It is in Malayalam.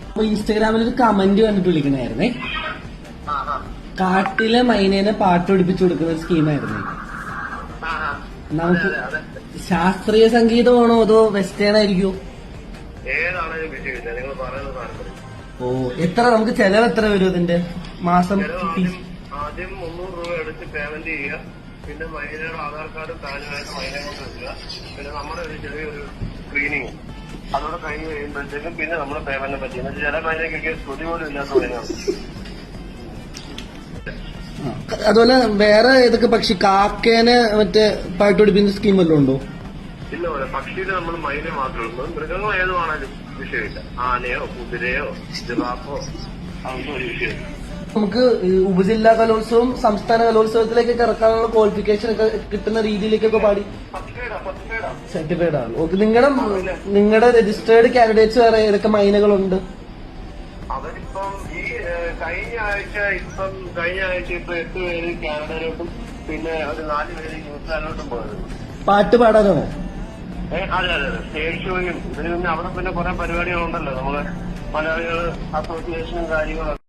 അപ്പൊ ഇൻസ്റ്റാഗ്രാമിൽ ഒരു കമന്റ് കണ്ടിട്ട് വിളിക്കണായിരുന്നേ. കാട്ടിലെ മൈനേനെ പാട്ട് പഠിപ്പിച്ചു കൊടുക്കുന്ന ഒരു സ്കീമായിരുന്നേ. നമുക്ക് ശാസ്ത്രീയ സംഗീതമാണോ അതോ വെസ്റ്റേൺ ആയിരിക്കുമോ? ഓ, എത്ര നമുക്ക് ചെലവ് എത്ര വരും ഇതിന്റെ മാസം? ആദ്യം 300 രൂപ എടുത്ത് പേയ്മെന്റ് ചെയ്യുക. പിന്നെ മൈനയുടെ ആധാർ കാർഡും പാനുമായിട്ട് മൈനയെ കൊണ്ട് വെക്കുക. പിന്നെ നമ്മുടെ ഒരു ചെറിയൊരു സ്ക്രീനിങ് അതോടെ കഴിഞ്ഞ് കഴിയുമ്പോഴത്തേക്കും പിന്നെ നമ്മുടെ പേയ്മെന്റിനെ പറ്റി ചില മൈനയ്ക്കൊക്കെ സ്തുതി പോലും ഇല്ലാത്ത മൈനാണ്. അതുപോലെ വേറെ ഏതൊക്കെ പക്ഷി കാക്കേനെ മറ്റേ പാട്ട് പഠിപ്പിക്കുന്ന സ്കീം വല്ലതും ഉണ്ടോ? ഇല്ല പോലെ പക്ഷിയിൽ നമ്മൾ മൈനെ മാത്രമേ ഉള്ളൂ. മൃഗങ്ങൾ ഏതുവാണാലും വിഷയമില്ല. ആനയോ കുതിരയോ ജിറാഫോ അതൊന്നും ഒരു വിഷയമില്ല. നമുക്ക് ഉപജില്ലാ കലോത്സവം സംസ്ഥാന കലോത്സവത്തിലേക്കൊക്കെ ഇറക്കാനുള്ള ക്വാളിഫിക്കേഷൻ ഒക്കെ കിട്ടുന്ന രീതിയിലേക്കൊക്കെ പാടി സർട്ടിഫൈഡ് ആണ്. ഓക്കെ, നിങ്ങളുടെ രജിസ്റ്റേർഡ് കാൻഡിഡേറ്റ്സ് വേറെ ഏതൊക്കെ മൈനകളുണ്ട്? അവരിപ്പം ഈ കഴിഞ്ഞ ആഴ്ച ഇപ്പൊ 8 പേര് കാനഡയിലോട്ടും പിന്നെ ഒരു 4 പേര് ന്യൂസിലാൻഡിലോട്ടും പോയത്. പാട്ട് പാടാനാണോ? അതെ അതെ, സ്റ്റേജ് ഷോയും ഇതിന് പിന്നെ അവിടെ പിന്നെ കുറെ പരിപാടികളുണ്ടല്ലോ. നമ്മള് മലയാളികൾ അസോസിയേഷനും കാര്യങ്ങളും